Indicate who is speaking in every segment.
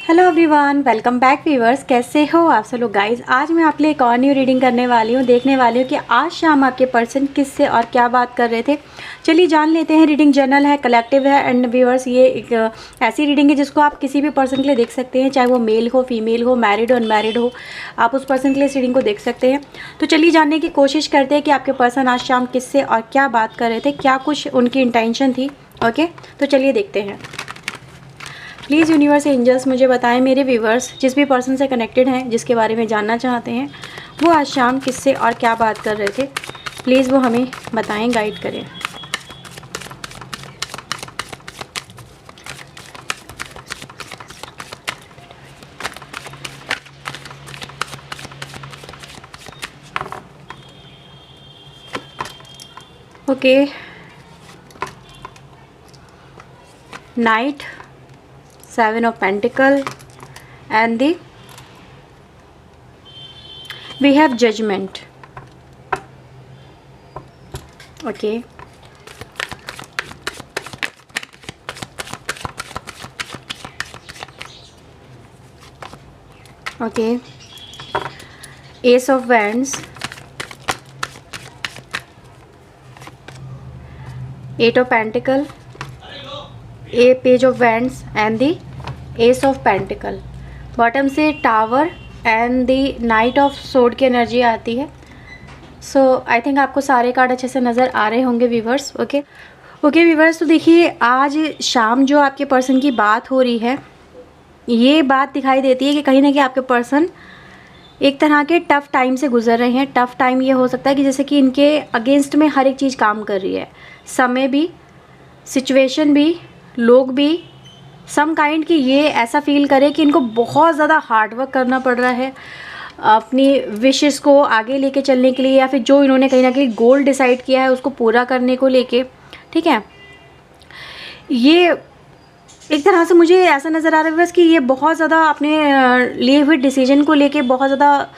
Speaker 1: Hello everyone, welcome back viewers. कैसे हो आप सब लोग गाइस। आज मैं आपके लिए एक और न्यू रीडिंग करने वाली हूँ। देखने वाली हूँ कि आज शाम आपके पर्सन किससे और क्या बात कर रहे थे। चलिए जान लेते हैं। रीडिंग जनरल है, कलेक्टिव है एंड व्यूअर्स ये एक ऐसी रीडिंग है जिसको आप किसी भी पर्सन के लिए देख सकते हैं, चाहे वो मेल हो, फीमेल हो, मैरिड हो, अनमैरिड हो। आप उस पर्सन के लिए इस रीडिंग को देख सकते हैं। तो चलिए जानने की कोशिश करते हैं कि आपके पर्सन आज शाम किससे और क्या बात कर रहे थे, क्या कुछ उनकी इंटेंशन थी। ओके, तो चलिए देखते हैं। प्लीज़ यूनिवर्स एंजल्स मुझे बताएं, मेरे व्यूवर्स जिस भी पर्सन से कनेक्टेड हैं, जिसके बारे में जानना चाहते हैं, वो आज शाम किससे और क्या बात कर रहे थे, प्लीज़ वो हमें बताएं, गाइड करें। Okay, night, 7 of Pentacle and we have Judgment. Okay, okay, Ace of Wands, 8 of Pentacle, a Page of Wands and the Ace of Pentacle। Bottom से tower and the knight of sword की energy आती है। सो I think आपको सारे card अच्छे से नज़र आ रहे होंगे व्यूवर्स। ओके व्यूवर्स, तो देखिए आज शाम जो आपके पर्सन की बात हो रही है, ये बात दिखाई देती है कि कहीं ना कहीं आपके पर्सन एक तरह के टफ़ टाइम से गुजर रहे हैं। टफ़ टाइम ये हो सकता है कि जैसे कि इनके अगेंस्ट में हर एक चीज़ काम कर रही है, समय भी, सिचुएशन भी, लोग भी, सम काइंड की ये ऐसा फील करे कि इनको बहुत ज़्यादा हार्डवर्क करना पड़ रहा है अपनी विशेस को आगे लेके चलने के लिए, या फिर जो इन्होंने कहीं ना कहीं गोल डिसाइड किया है उसको पूरा करने को लेके। ठीक है, ये एक तरह से मुझे ऐसा नज़र आ रहा है बस कि ये बहुत ज़्यादा अपने लिए हुए डिसीजन को लेके बहुत ज़्यादा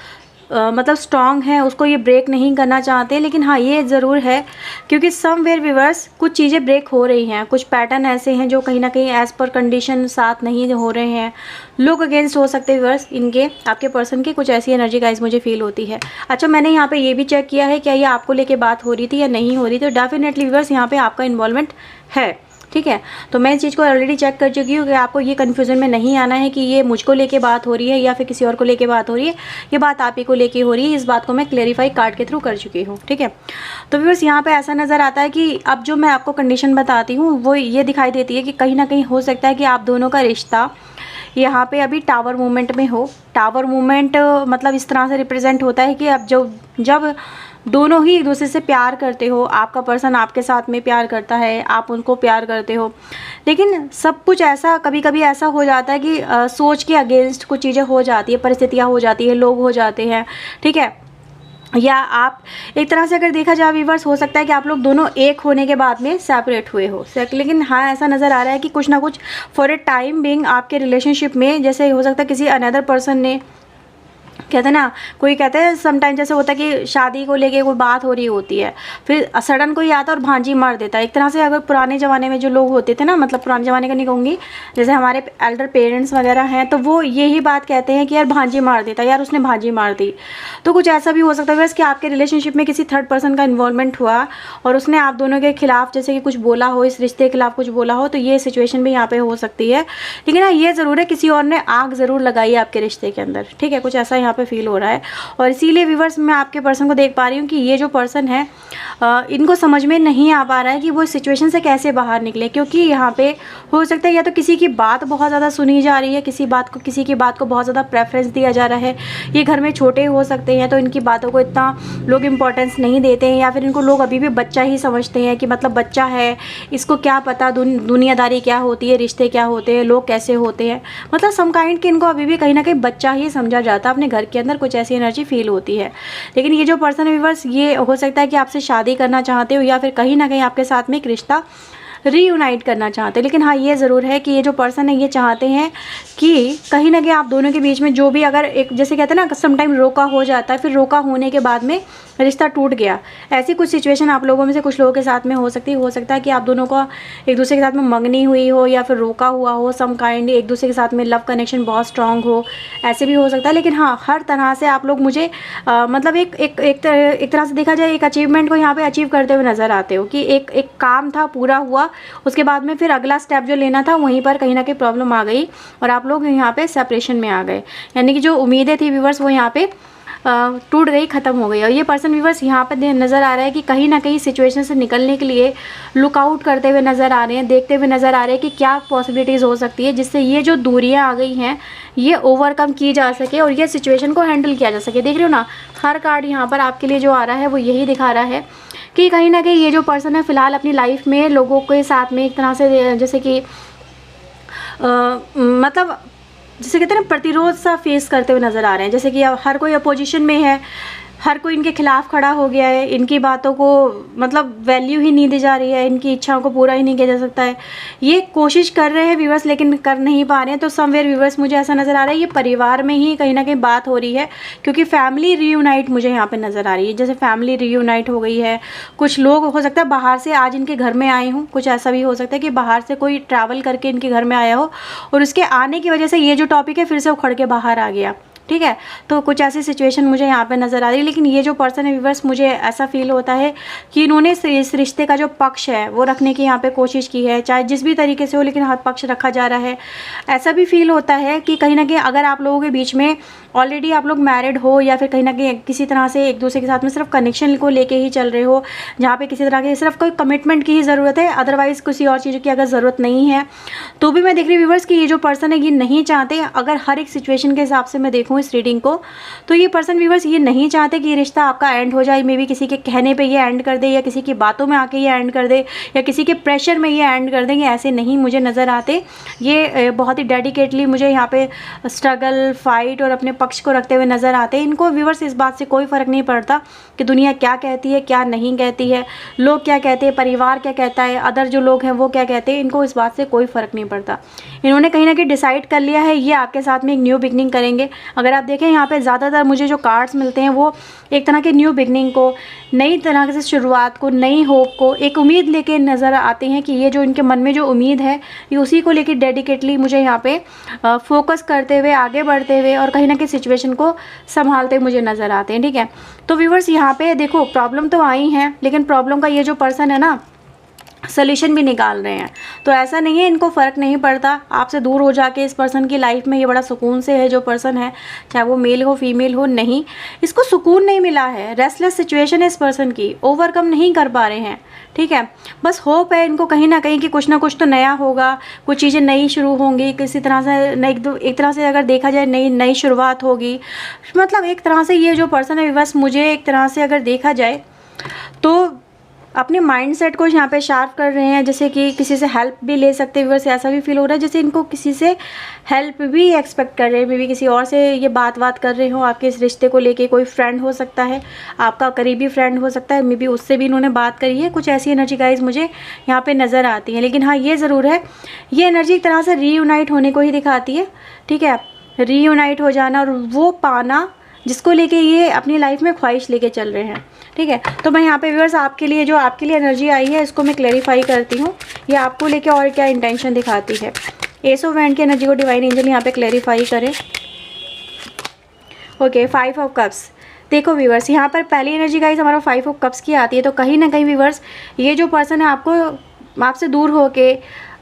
Speaker 1: मतलब स्ट्रॉन्ग है, उसको ये ब्रेक नहीं करना चाहते। लेकिन हाँ, ये ज़रूर है क्योंकि समवेयर व्यूअर्स कुछ चीज़ें ब्रेक हो रही हैं, कुछ पैटर्न ऐसे हैं जो कहीं ना कहीं एज़ पर कंडीशन साथ नहीं हो रहे हैं। लोग अगेंस्ट हो सकते हैं व्यूअर्स इनके, आपके पर्सन की कुछ ऐसी एनर्जी गाइस मुझे फील होती है। अच्छा, मैंने यहाँ पे ये भी चेक किया है क्या ये आपको लेके बात हो रही थी या नहीं हो रही, तो डेफिनेटली व्यूअर्स यहाँ पे आपका इन्वॉल्वमेंट है। ठीक है, तो मैं इस चीज़ को ऑलरेडी चेक कर चुकी हूँ कि आपको ये कन्फ्यूज़न में नहीं आना है कि ये मुझको लेके बात हो रही है या फिर किसी और को लेके बात हो रही है। ये बात आप ही को लेके हो रही है, इस बात को मैं क्लेरिफाई कार्ड के थ्रू कर चुकी हूँ। ठीक है, तो व्यूअर्स यहाँ पे ऐसा नज़र आता है कि अब जो मैं आपको कंडीशन बताती हूँ वो ये दिखाई देती है कि कहीं ना कहीं हो सकता है कि आप दोनों का रिश्ता यहाँ पे अभी टावर मूवमेंट में हो। टावर मूवमेंट मतलब इस तरह से रिप्रेजेंट होता है कि अब जब दोनों ही एक दूसरे से प्यार करते हो, आपका पर्सन आपके साथ में प्यार करता है, आप उनको प्यार करते हो, लेकिन सब कुछ ऐसा कभी कभी ऐसा हो जाता है कि सोच के अगेंस्ट कुछ चीज़ें हो जाती है, परिस्थितियाँ हो जाती है, लोग हो जाते हैं। ठीक है, या आप एक तरह से अगर देखा जाए व्यूअर्स, हो सकता है कि आप लोग दोनों एक होने के बाद में सेपरेट हुए हो। लेकिन हाँ, ऐसा नज़र आ रहा है कि कुछ ना कुछ फॉर ए टाइम बिंग आपके रिलेशनशिप में, जैसे हो सकता है किसी अनदर पर्सन ने, कहते हैं ना, कोई कहते हैं समटाइम जैसे होता है कि शादी को लेके कोई बात हो रही होती है, फिर सडन कोई आता है और भांजी मार देता है। एक तरह से अगर पुराने ज़माने में जो लोग होते थे ना, मतलब पुराने ज़माने का नहीं कहूँगी, जैसे हमारे एल्डर पेरेंट्स वगैरह हैं, तो वो यही बात कहते हैं कि यार भांजी मार देता, यार उसने भांजी मार दी। तो कुछ ऐसा भी हो सकता है कि आपके रिलेशनशिप में किसी थर्ड पर्सन का इन्वॉल्वमेंट हुआ और उसने आप दोनों के खिलाफ जैसे कि कुछ बोला हो, इस रिश्ते के खिलाफ कुछ बोला हो, तो ये सिचुएशन भी यहाँ पे हो सकती है। लेकिन हाँ, ये ज़रूर है किसी और ने आग ज़रूर लगाई है आपके रिश्ते के अंदर। ठीक है, कुछ ऐसा यहाँ पे फील हो रहा है और इसीलिए व्यूअर्स मैं आपके पर्सन को देख पा रही हूँ कि ये जो पर्सन है इनको समझ में नहीं आ पा रहा है कि वो सिचुएशन से कैसे बाहर निकले, क्योंकि यहाँ पे हो सकता है या तो किसी की बात बहुत ज़्यादा सुनी जा रही है, किसी की बात को बहुत ज़्यादा प्रेफरेंस दिया जा रहा है। ये घर में छोटे हो सकते हैं तो इनकी बातों को इतना लोग इम्पोर्टेंस नहीं देते हैं, या फिर इनको लोग अभी भी बच्चा ही समझते हैं कि मतलब बच्चा है, इसको क्या पता दुनियादारी क्या होती है, रिश्ते क्या होते हैं, लोग कैसे होते हैं। मतलब सम काइंड कि इनको अभी भी कहीं ना कहीं बच्चा ही समझा जाता है। अपने घर के अंदर कुछ ऐसी एनर्जी फील होती है। लेकिन ये जो पर्सन है व्यूअर्स, ये हो सकता है कि आपसे शादी करना चाहते हो या फिर कहीं ना कहीं आपके साथ में एक रिश्ता रीयूनाइट करना चाहते हैं। लेकिन हाँ, ये ज़रूर है कि ये जो पर्सन है ये चाहते हैं कि कहीं ना कहीं आप दोनों के बीच में जो भी, अगर एक जैसे कहते हैं ना समटाइम रोका हो जाता है, फिर रोका होने के बाद में रिश्ता टूट गया, ऐसी कुछ सिचुएशन आप लोगों में से कुछ लोगों के साथ में हो सकती है। हो सकता है कि आप दोनों का एक दूसरे के साथ में मंगनी हुई हो या फिर रोका हुआ हो, सम काइंड एक दूसरे के साथ में लव कनेक्शन बहुत स्ट्रांग हो, ऐसे भी हो सकता है। लेकिन हाँ, हर तरह से आप लोग मुझे मतलब एक तरह से देखा जाए एक अचीवमेंट को यहाँ पे अचीव करते हुए नज़र आते हो कि एक काम था पूरा हुआ, उसके बाद में फिर अगला स्टेप जो लेना था वहीं पर कहीं ना कहीं प्रॉब्लम आ गई और आप लोग यहाँ पे सेपरेशन में आ गए। यानी कि जो उम्मीदें थी व्यूवर्स वो यहाँ पे टूट गई, ख़त्म हो गई। और ये पर्सन व्यूवर्स यहाँ पे नज़र आ रहा है कि कहीं ना कहीं सिचुएशन से निकलने के लिए लुकआउट करते हुए नज़र आ रहे हैं, देखते हुए नज़र आ रहे हैं कि क्या पॉसिबिलिटीज़ हो सकती है जिससे ये जो दूरियां आ गई हैं ये ओवरकम की जा सके और ये सिचुएशन को हैंडल किया जा सके। देख रहे हो ना, हर कार्ड यहाँ पर आपके लिए जो आ रहा है वो यही दिखा रहा है कि कहीं ना कहीं ये जो पर्सन है फ़िलहाल अपनी लाइफ में लोगों के साथ में एक तरह से जैसे कि मतलब जिसे कहते हैं ना प्रतिरोध सा फेस करते हुए नज़र आ रहे हैं। जैसे कि अब हर कोई अपोजिशन में है, हर कोई इनके खिलाफ़ खड़ा हो गया है, इनकी बातों को मतलब वैल्यू ही नहीं दी जा रही है, इनकी इच्छाओं को पूरा ही नहीं किया जा सकता है। ये कोशिश कर रहे हैं व्यूवर्स लेकिन कर नहीं पा रहे हैं। तो समवेयर व्यूवर्स मुझे ऐसा नज़र आ रहा है ये परिवार में ही कहीं ना कहीं बात हो रही है, क्योंकि फैमिली रीयूनाइट मुझे यहाँ पे नज़र आ रही है। जैसे फैमिली रीयूनाइट हो गई है, कुछ लोग हो सकता है बाहर से आज इनके घर में आए हों, कुछ ऐसा भी हो सकता है कि बाहर से कोई ट्रैवल करके इनके घर में आया हो और उसके आने की वजह से ये जो टॉपिक है फिर से उखड़ के बाहर आ गया। ठीक है, तो कुछ ऐसी सिचुएशन मुझे यहाँ पे नज़र आ रही है। लेकिन ये जो पर्सन है व्यूवर्स मुझे ऐसा फील होता है कि इन्होंने इस रिश्ते का जो पक्ष है वो रखने की यहाँ पे कोशिश की है, चाहे जिस भी तरीके से हो, लेकिन हर पक्ष रखा जा रहा है। ऐसा भी फील होता है कि कहीं ना कहीं अगर आप लोगों के बीच में ऑलरेडी आप लोग मैरिड हो या फिर कहीं ना कहीं किसी तरह से एक दूसरे के साथ में सिर्फ कनेक्शन को लेके ही चल रहे हो, जहाँ पे किसी तरह के सिर्फ कोई कमिटमेंट की ही ज़रूरत है, अदरवाइज़ किसी और चीज़ की अगर ज़रूरत नहीं है, तो भी मैं देख रही हूँ व्यूवर्स कि ये जो पर्सन है ये नहीं चाहते। अगर हर एक सिचुएशन के हिसाब से मैं देखूँ इस रीडिंग को, तो ये पर्सन व्यूवर्स ये नहीं चाहते कि ये रिश्ता आपका एंड हो जाए। मे बी किसी के कहने पे ये एंड कर दे या किसी की बातों में आके ये एंड कर दे या किसी के प्रेशर में ये एंड कर देंगे, ऐसे नहीं मुझे नज़र आते। ये बहुत ही डेडिकेटली मुझे यहाँ पे स्ट्रगल, फाइट और अपने पक्ष को रखते हुए नज़र आते हैं। इनको व्यूवर्स इस बात से कोई फ़र्क नहीं पड़ता कि दुनिया क्या कहती है क्या नहीं कहती है, लोग क्या कहते हैं, परिवार क्या कहता है, अदर जो लोग हैं वो क्या कहते हैं, इनको इस बात से कोई फ़र्क नहीं पड़ता। इन्होंने कहीं ना कहीं डिसाइड कर लिया है ये आपके साथ में एक न्यू बिगनिंग करेंगे। अगर आप देखें यहाँ पे ज़्यादातर मुझे जो कार्ड्स मिलते हैं वो एक तरह के न्यू बिगनिंग को, नई तरह से शुरुआत को, नई होप को, एक उम्मीद लेके नज़र आते हैं कि ये जो इनके मन में जो उम्मीद है ये उसी को लेकर डेडिकेटली मुझे यहाँ पे फोकस करते हुए आगे बढ़ते हुए और कहीं ना कहीं सिचुएशन को संभालते मुझे नज़र आते हैं। ठीक है, तो व्यूवर्स यहाँ पे देखो प्रॉब्लम तो आई है, लेकिन प्रॉब्लम का ये जो पर्सन है ना सोल्यूशन भी निकाल रहे हैं। तो ऐसा नहीं है इनको फ़र्क नहीं पड़ता आपसे दूर हो जाके इस पर्सन की लाइफ में ये बड़ा सुकून से है जो पर्सन है, चाहे वो मेल हो फीमेल हो, नहीं इसको सुकून नहीं मिला है। रेस्टलेस सिचुएशन है इस पर्सन की, ओवरकम नहीं कर पा रहे हैं। ठीक है, बस होप है इनको कहीं ना कहीं कि कुछ ना कुछ तो नया होगा, कुछ चीज़ें नई शुरू होंगी, किसी तरह से नई, एक तरह से अगर देखा जाए नई शुरुआत होगी। मतलब एक तरह से ये जो पर्सन है बस मुझे एक तरह से अगर देखा जाए तो अपने माइंडसेट को यहाँ पे शार्प कर रहे हैं, जैसे कि किसी से हेल्प भी ले सकते हैं। वैसे ऐसा भी फील हो रहा है जैसे इनको किसी से हेल्प भी एक्सपेक्ट कर रहे हैं, मे बी किसी और से ये बात कर रहे हो आपके इस रिश्ते को लेके। कोई फ्रेंड हो सकता है, आपका करीबी फ्रेंड हो सकता है, मे बी उससे भी इन्होंने बात करी है। कुछ ऐसी एनर्जी गाइज मुझे यहाँ पे नज़र आती है। लेकिन हाँ ये ज़रूर है, ये एनर्जी एक तरह से रीयूनाइट होने को ही दिखाती है। ठीक है, रीयूनाइट हो जाना और वो पाना जिसको लेके ये अपनी लाइफ में ख्वाहिश लेके चल रहे हैं। ठीक है, तो मैं यहाँ पे व्यूअर्स आपके लिए जो आपके लिए एनर्जी आई है इसको मैं क्लैरिफाई करती हूँ, ये आपको लेके और क्या इंटेंशन दिखाती है। एस ऑफ वैंड की एनर्जी को डिवाइन एंजल यहाँ पे क्लैरिफाई करें। Okay, 5 of cups. देखो व्यूअर्स यहाँ पर पहली एनर्जी गाइस हमारा 5 ऑफ कप्स की आती है। तो कहीं ना कहीं व्यूअर्स ये जो पर्सन है आपसे दूर होके,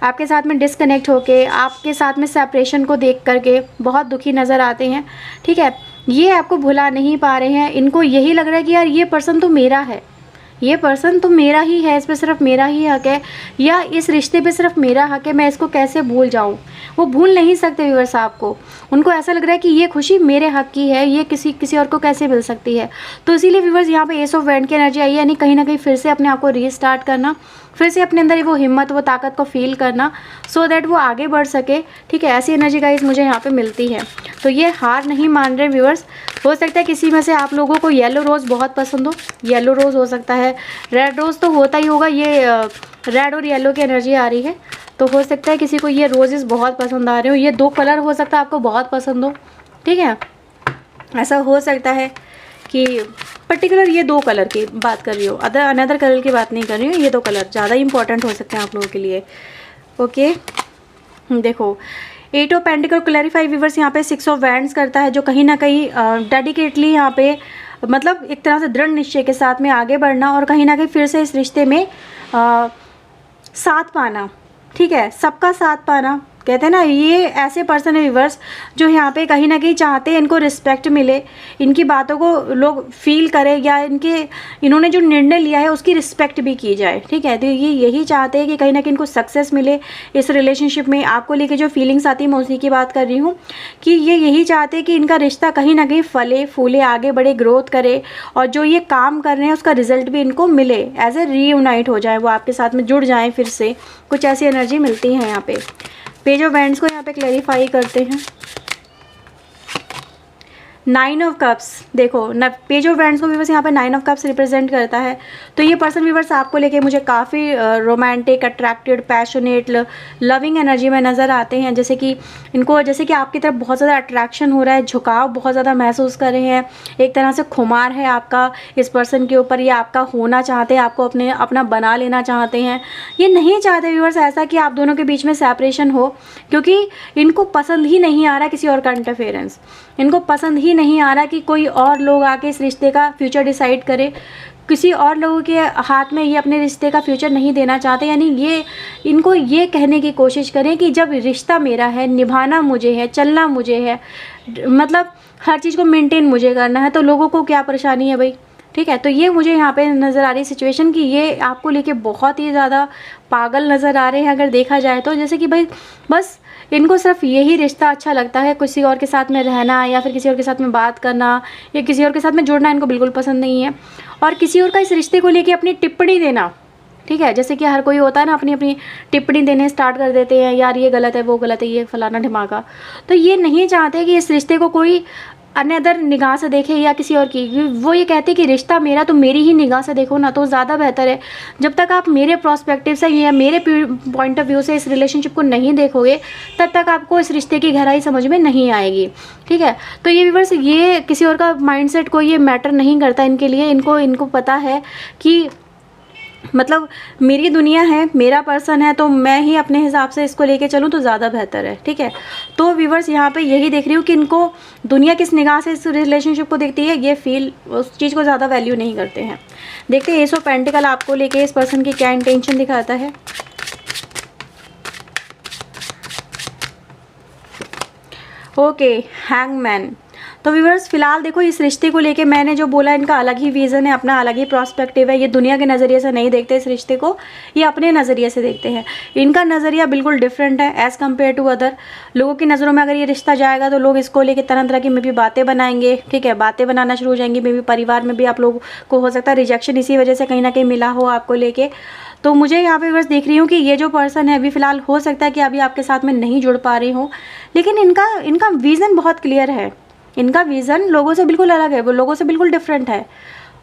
Speaker 1: आपके साथ में डिस्कनेक्ट होके, आपके साथ में सेपरेशन को देख करके बहुत दुखी नज़र आते हैं। ठीक है, ये आपको भुला नहीं पा रहे हैं। इनको यही लग रहा है कि यार ये पर्सन तो मेरा है, ये पर्सन तो मेरा ही है, इस पे सिर्फ मेरा ही हक है, या इस रिश्ते पे सिर्फ मेरा हक है, मैं इसको कैसे भूल जाऊँ। वो भूल नहीं सकते व्यूअर्स आपको, उनको ऐसा लग रहा है कि ये खुशी मेरे हक की है, ये किसी और को कैसे मिल सकती है। तो इसीलिए व्यूअर्स यहाँ पे एस ऑफ वैंड की एनर्जी आई है, यानी कहीं ना कहीं फिर से अपने आप को रीस्टार्ट करना, फिर से अपने अंदर वो हिम्मत, वो ताकत को फील करना, सो दैट वो आगे बढ़ सके। ठीक है, ऐसी एनर्जी गाइस मुझे यहाँ पे मिलती है। तो ये हार नहीं मान रहे व्यूअर्स। हो सकता है किसी में से आप लोगों को येलो रोज़ बहुत पसंद हो, येलो रोज़ हो सकता है, रेड रोज़ तो होता ही होगा। ये रेड और येलो की एनर्जी आ रही है। तो हो सकता है किसी को ये रोजेस बहुत पसंद आ रहे हो, ये 2 कलर हो सकता है आपको बहुत पसंद हो, ठीक है। ऐसा हो सकता है कि पर्टिकुलर ये 2 कलर की बात कर रही हो, अनदर कलर की बात नहीं कर रही हूँ, ये 2 कलर ज़्यादा इंपॉर्टेंट हो सकते हैं आप लोगों के लिए। ओके, देखो 8 ऑफ पेंटिकल क्लैरिफाई व्यूअर्स यहाँ पे 6 ऑफ वैंड्स करता है, जो कहीं ना कहीं डेडिकेटली यहाँ पे मतलब एक तरह से दृढ़ निश्चय के साथ में आगे बढ़ना और कहीं ना कहीं फिर से इस रिश्ते में साथ पाना, ठीक है, सबका साथ पाना। कहते हैं ना, ये ऐसे पर्सन है व्यूअर्स जो यहाँ पे कहीं ना कहीं चाहते हैं इनको रिस्पेक्ट मिले, इनकी बातों को लोग फील करें, या इन्होंने जो निर्णय लिया है उसकी रिस्पेक्ट भी की जाए, ठीक है। तो ये यही चाहते हैं कि कहीं ना कहीं इनको सक्सेस मिले इस रिलेशनशिप में। आपको लेके जो फीलिंग्स आती है मैं उसी की बात कर रही हूँ कि ये यही चाहते हैं कि इनका रिश्ता कहीं ना कहीं फले फूले, आगे बढ़े, ग्रोथ करे, और जो ये काम कर रहे हैं उसका रिजल्ट भी इनको मिले, एज ए रीयूनाइट हो जाए, वो आपके साथ में जुड़ जाएँ फिर से। कुछ ऐसी एनर्जी मिलती है यहाँ पे। पेज ऑफ वैंड्स को यहाँ पे क्लैरिफाई करते हैं। 9 ऑफ कप्स, देखो पेज ऑफ वैंड्स को भी बस यहाँ पे 9 ऑफ कप्स रिप्रेजेंट करता है। तो ये पर्सन व्यूअर्स आपको लेके मुझे काफ़ी romantic, attracted, passionate, loving energy में नज़र आते हैं। जैसे कि आपकी तरफ बहुत ज़्यादा अट्रैक्शन हो रहा है, झुकाव बहुत ज़्यादा महसूस कर रहे हैं, एक तरह से खुमार है आपका इस पर्सन के ऊपर, ये आपका होना चाहते हैं, आपको अपना बना लेना चाहते हैं। ये नहीं चाहते व्यूअर्स ऐसा कि आप दोनों के बीच में सेपरेशन हो, क्योंकि इनको पसंद ही नहीं आ रहा किसी और का इंटरफेरेंस, इनको पसंद ही नहीं आ रहा कि कोई और लोग आके इस रिश्ते का फ्यूचर डिसाइड करे। किसी और लोगों के हाथ में ये अपने रिश्ते का फ्यूचर नहीं देना चाहते। यानी इनको ये कहने की कोशिश करें कि जब रिश्ता मेरा है, निभाना मुझे है, चलना मुझे है, मतलब हर चीज़ को मेंटेन मुझे करना है, तो लोगों को क्या परेशानी है भाई, ठीक है। तो ये मुझे यहाँ पे नज़र आ रही सिचुएशन कि ये आपको लेके बहुत ही ज़्यादा पागल नज़र आ रहे हैं अगर देखा जाए तो। जैसे कि भाई बस इनको सिर्फ यही रिश्ता अच्छा लगता है, किसी और के साथ में रहना या फिर किसी और के साथ में बात करना या किसी और के साथ में जुड़ना इनको बिल्कुल पसंद नहीं है। और किसी और का इस रिश्ते को लेके अपनी टिप्पणी देना, ठीक है, जैसे कि हर कोई होता है ना, अपनी अपनी टिप्पणी देने स्टार्ट कर देते हैं, यार ये गलत है, वो गलत है, ये फलाना ढिमाका। तो ये नहीं चाहते कि इस रिश्ते को कोई अनदर निगाह से देखे या किसी और की। वो ये कहते हैं कि रिश्ता मेरा, तो मेरी ही निगाह से देखो ना, तो ज़्यादा बेहतर है। जब तक आप मेरे प्रोस्पेक्टिव से या मेरे पॉइंट ऑफ व्यू से इस रिलेशनशिप को नहीं देखोगे, तब तक आपको इस रिश्ते की गहराई समझ में नहीं आएगी, ठीक है। तो ये व्यूअर्स, ये किसी और का माइंडसेट को ये मैटर नहीं करता इनके लिए। इनको पता है कि मतलब मेरी दुनिया है, मेरा पर्सन है, तो मैं ही अपने हिसाब से इसको लेके चलूँ तो ज़्यादा बेहतर है, ठीक है। तो व्यूअर्स यहाँ पे यही देख रही हूँ कि इनको दुनिया किस निगाह से इस रिलेशनशिप को देखती है, ये फील उस चीज़ को ज़्यादा वैल्यू नहीं करते हैं। देखते हैं एस ऑफ पेंटिकल आपको लेके इस पर्सन की क्या इंटेंशन दिखाता है। Okay, hangman. तो व्यूअर्स फिलहाल देखो इस रिश्ते को लेके मैंने जो बोला, इनका अलग ही विज़न है, अपना अलग ही प्रॉस्पेक्टिव है। ये दुनिया के नज़रिए से नहीं देखते इस रिश्ते को, ये अपने नज़रिए से देखते हैं। इनका नज़रिया बिल्कुल डिफरेंट है एज़ कम्पेयर टू अदर लोगों की नज़रों में। अगर ये रिश्ता जाएगा तो लोग इसको लेके तरह तरह की मे भी बातें बनाएंगे, ठीक है, बातें बनाना शुरू हो जाएंगी। मे भी परिवार में भी आप लोगों को हो सकता है रिजेक्शन इसी वजह से कहीं ना कहीं मिला हो आपको लेके। तो मुझे यहाँ पे बस देख रही हूँ कि ये जो पर्सन है अभी फ़िलहाल हो सकता है कि अभी आपके साथ में नहीं जुड़ पा रही हूँ, लेकिन इनका विज़न बहुत क्लियर है। इनका विज़न लोगों से बिल्कुल अलग है, वो लोगों से बिल्कुल डिफरेंट है।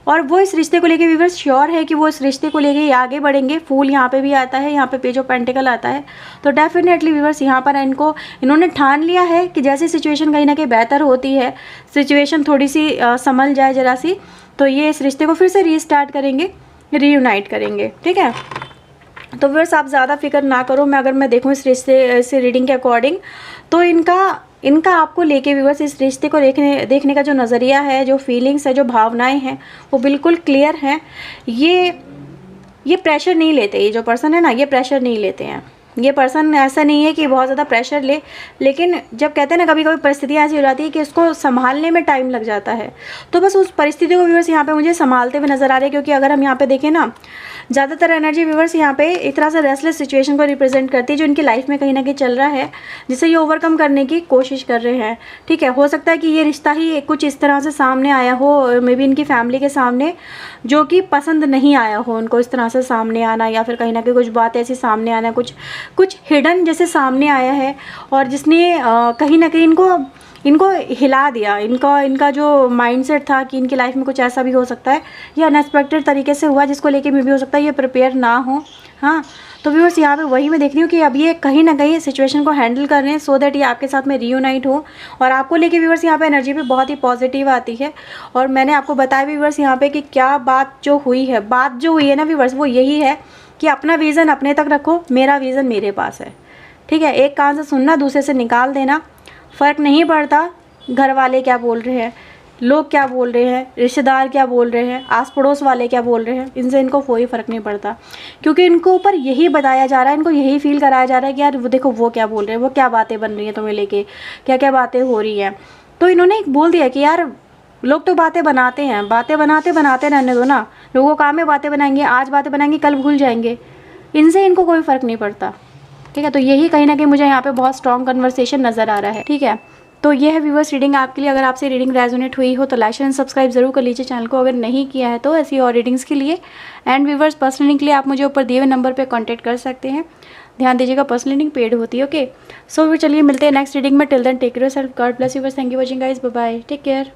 Speaker 1: और वो इस रिश्ते को लेके व्यूअर्स श्योर है कि वो इस रिश्ते को लेके आगे बढ़ेंगे। फूल यहाँ पे भी आता है, यहाँ पे पेज ऑफ पेंटिकल आता है। तो डेफिनेटली व्यूअर्स यहाँ पर इन्होंने ठान लिया है कि जैसे सिचुएशन कहीं ना कहीं बेहतर होती है, सिचुएशन थोड़ी सी संभल जाए ज़रा सी, तो ये इस रिश्ते को फिर से रीस्टार्ट करेंगे, रीयूनाइट करेंगे, ठीक है। तो व्यूअर्स आप ज़्यादा फिक्र ना करो। अगर मैं देखूँ इस रिश्ते से रीडिंग के अकॉर्डिंग, तो इनका आपको लेके व्यूअर्स इस रिश्ते को देखने का जो नज़रिया है, जो फीलिंग्स है, जो भावनाएं हैं, वो बिल्कुल क्लियर हैं। ये प्रेशर नहीं लेते, ये जो पर्सन है ना, ये प्रेशर नहीं लेते हैं। ये पर्सन ऐसा नहीं है कि बहुत ज़्यादा प्रेशर ले, लेकिन जब कहते हैं ना कभी कभी परिस्थितियाँ ऐसी हो जाती है कि उसको संभालने में टाइम लग जाता है, तो बस उस परिस्थिति को व्यूअर्स यहाँ पे मुझे संभालते हुए नज़र आ रहे हैं। क्योंकि अगर हम यहाँ पे देखें ना, ज़्यादातर एनर्जी व्यूअर्स यहाँ पे एक तरह से रेस्टलेस सिचुएशन को रिप्रेजेंट करती है, जो इनकी लाइफ में कहीं ना कहीं चल रहा है, जिसे ये ओवरकम करने की कोशिश कर रहे हैं, ठीक है। हो सकता है कि ये रिश्ता ही कुछ इस तरह से सामने आया हो, मे बी इनकी फैमिली के सामने, जो कि पसंद नहीं आया हो उनको इस तरह से सामने आना, या फिर कहीं ना कहीं कुछ बात ऐसी सामने आना, कुछ हिडन जैसे सामने आया है, और जिसने कहीं ना कहीं इनको हिला दिया। इनका जो माइंडसेट था कि इनकी लाइफ में कुछ ऐसा भी हो सकता है, या अनएक्सपेक्टेड तरीके से हुआ जिसको लेके मे भी हो सकता है ये प्रिपेयर ना हो, हाँ। तो व्यूअर्स यहाँ पे वही मैं देख रही हूँ कि अब ये कहीं ना कहीं सिचुएशन को हैंडल कर रहे हैं सो दैट ये आपके साथ में रीयूनाइट हो। और आपको लेके व्यूअर्स यहाँ पे एनर्जी भी बहुत ही पॉजिटिव आती है। और मैंने आपको बताया व्यूअर्स यहाँ पे कि क्या बात जो हुई है ना व्यूअर्स, वो यही है कि अपना विज़न अपने तक रखो, मेरा विज़न मेरे पास है। ठीक है, एक कान से सुनना, दूसरे से निकाल देना। फ़र्क नहीं पड़ता घर वाले क्या बोल रहे हैं, लोग क्या बोल रहे हैं, रिश्तेदार क्या बोल रहे हैं, आस पड़ोस वाले क्या बोल रहे हैं, इनसे इनको कोई फ़र्क नहीं पड़ता। क्योंकि इनको ऊपर यही बताया जा रहा है, इनको यही फील कराया जा रहा है कि यार वो देखो वो क्या बोल रहे हैं, वो क्या बातें बन रही हैं तुम्हें लेके, क्या क्या बातें हो रही हैं। तो इन्होंने एक बोल दिया कि यार लोग तो बातें बनाते हैं, बातें बनाते रहने दो ना। लोगों काम में बातें बनाएंगे, आज बातें बनाएंगे कल भूल जाएंगे, इनसे इनको कोई फ़र्क नहीं पड़ता। ठीक है, तो यही कहीं ना कहीं मुझे यहाँ पे बहुत स्ट्रॉन्ग कन्वर्सेशन नज़र आ रहा है। ठीक है, तो ये है व्यूअर्स रीडिंग आपके लिए। अगर आपसे रीडिंग रेजोनेट हुई हो तो लाइक एंड सब्सक्राइब जरूर कर लीजिए चैनल को, अगर नहीं किया है तो ऐसी और रीडिंग्स के लिए। एंड व्यूअर्स पर्सनल रीडिंग के लिए आप मुझे ऊपर दिए हुए नंबर पे कांटेक्ट कर सकते हैं। ध्यान दीजिएगा पर्सनल रीडिंग पेड होती है। ओके, सो फिर चलिए मिलते हैं नेक्स्ट रीडिंग में। Till then take care yourself, God bless you, thank you watching guys, bye bye, take care.